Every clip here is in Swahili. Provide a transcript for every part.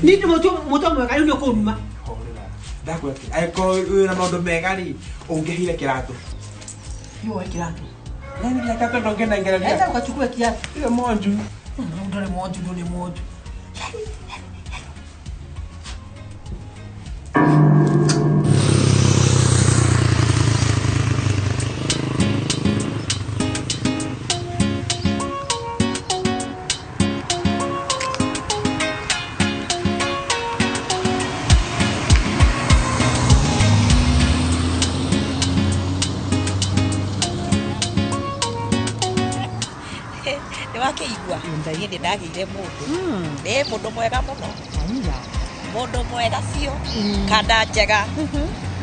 Nini moto mwega yule ko nyuma. Horera. Ndakwati. Aiko na maundu mega ri ungehire kiratu. Yo kiratu. Nani kiratu ndo ngenda ingera. Acha ukachukua kiatu. Ile monju. Ndole monju. Wake igwa ndagire ndagire mundu mundu mwega muno mundu mwega cio kada njega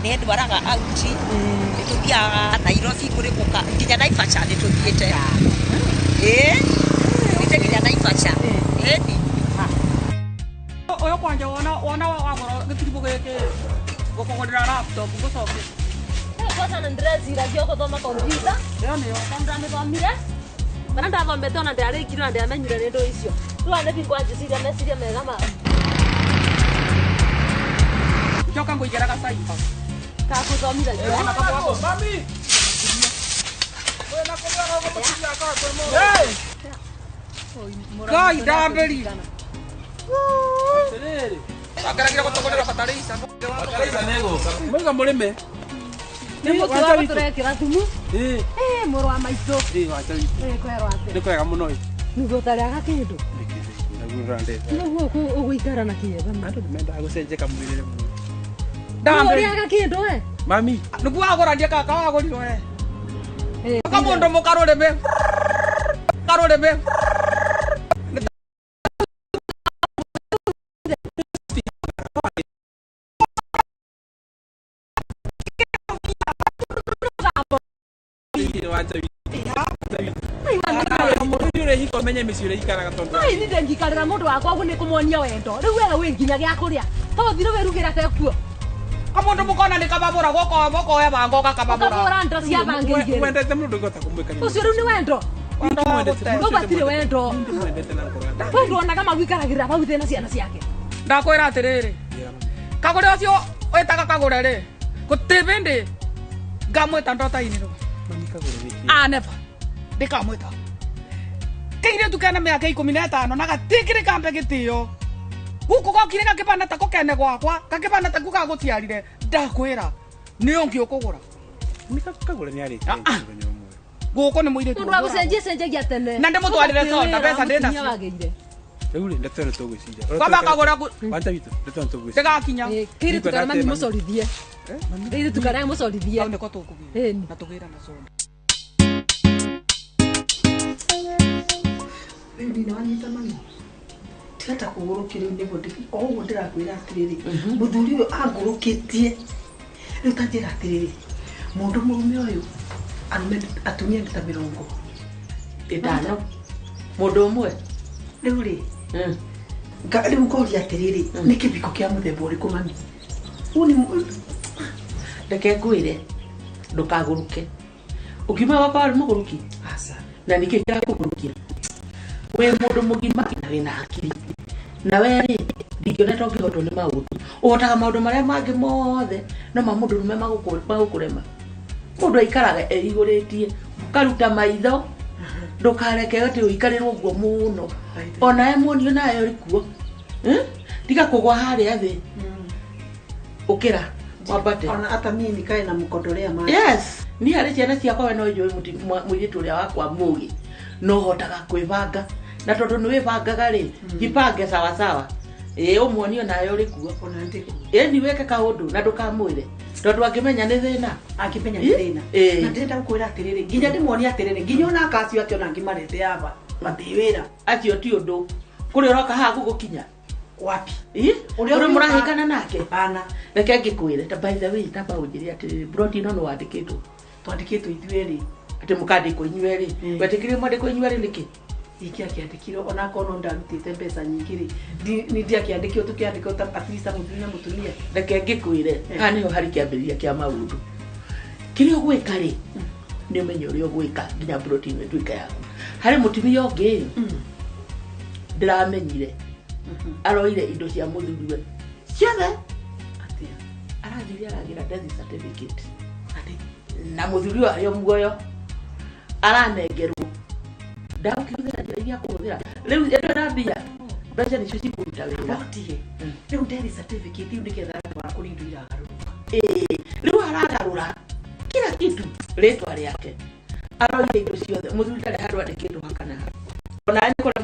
ni ndwaraga auti nituthiaga Nairobi kuri muka nginya Naivasha nituthiite nginya Naivasha ni oyo kwanja wona wagoro gitiribo geke gukogorera laptop gucoke kwanza na ndrezira cio guthoma computer ndio kanda nithomire kana ndathomete ona ndarikire na ndamenyire ni ndo icio tuane bikwanji ciria meciria mega ma joka ngoigera gasaiba kakuthomira cio mami wewe nakomba rogo mutiria ka kwa mo Kai ndamberi Serere akaragira gutogorera batarisa nego mwiga murime ni mutu wa turekira thumu muru wa maitu wacha witu kwero ate ni kwega muno nugo tariaga kindu nagurande nugo uguikara na kieba andu mendaga gucenjeka mwirire muno ndamberiaga kindu mami nugo agorandie kaka wagorirwo kaka mundu mukarurime menye miciure ikaraga tondu ai ni ndengikarira mundu wakwa gu ni kumuonia wendo riu wega wi nginya gia kuria to thiro werugira tekuo kamundu mukona ni kababura goko ya bango kakababura kababura ndo cia bangi ngire wendete mundu ngota kumwikania ucio riu ni wendo ndo batire wendo wendete na ngoro wendo ona kama gwikaragira bau thina ciana ciake ndakwira atiriri kagure ucio wetaga kagure ri gutibindi ngamwita ndota-ini ru mami kagure wiki never ndikamwita kire tukana miaka 15 na gatikire kambe gitio guku gokire gakibana ta kokene gwakwa gakibana ta guka gutiarire ndakwira ni ongi ukugura mika kagure ni ari guku ni muire mundu wa gucenjia tene na ndimutwarire soda pesa ndenda riu ndatore tugwiciria kwamba kagura wanta witu ndatore tugwiciria tigakinya kire tukana mami mucorithie kire tukana mucorithie au niko tukugira na tugira na soda Ndina wanyita mami. Tigata kugurukira ndego ndiki. Ogo ndirakwira atiriri. Muthuri uyu angurukitie. Riu tanjira atiriri. Mundu murume uyu atumia ngita 50. mundu umwe Riu ri. Riu ngoria atiriri. Ni kibiko kia muthemba uriku mami. Uni ndeke ngwire ndukaguruke ukiuma wakwa ari muguruki asa. na nikikira kugurukia we mundu mugima na wina hakiri na we ri ndikiona tongihotwo ni maundu uhotaga maundu maria mangi mothe no mamundu rume magukurema mundu aikaraga eiguritie karuta maitho ndukareke ati uikarirwo guo muno ona emonio nayo rikuo tiga kugwa haria thi ukira wabate Ona hata mimi nikae na mkodorea maji. yes ni hari ciana ciakwa we no njui muiritu uria wakwa mugi no hotaga kwibanga na tondu ni wibangaga ri jipange sawa sawa umuonio nayo rikuo Ona ndiko. ni weke kaundu na ndukamwire tondu angimenya ni thina Akipenya thina. Na ndenda gukwira atiriri. Nginya ndimuonia atiriri. Nginya ona akacio akiona ngimarete aba. Matiwira. acio ti undu kuri uroka ha gugukinya Wapi? uri murahikana nake Ana. reke ngikwire ta by the way ta baunjiri ati broti no wandikitwo Twandikitwo ithueri. ati mukandikwo inyueri wetikire mwandikwo inyueri niki Iki akiandikiro ona kono ndarutite mbeca nyingi ri. Ni ndia kiandikio tukiandikio ta at least mutumia. reke ngikwire niho hari kiambiriria kia maundu kiri ogwika ri ni umenye uri ogwika nginya broti ino tuika yaku hari mutumia ungi ndiramenyire aroire indo cia muthuriwe ciothe atia arathiria aragira death certificate ati na muthuriwe ayo muoyo aranengerwo ndaukithira njira iria kuhuthira riu endo ndambia mbeca nicio cikuruta wira Watie. Riu death certificate iu niketha twara kurindu iragaruka. riu aragarura kila kitu ritwa riake aroire indo ciothe muthuri ndari handu andikitwo hakana ona ni kore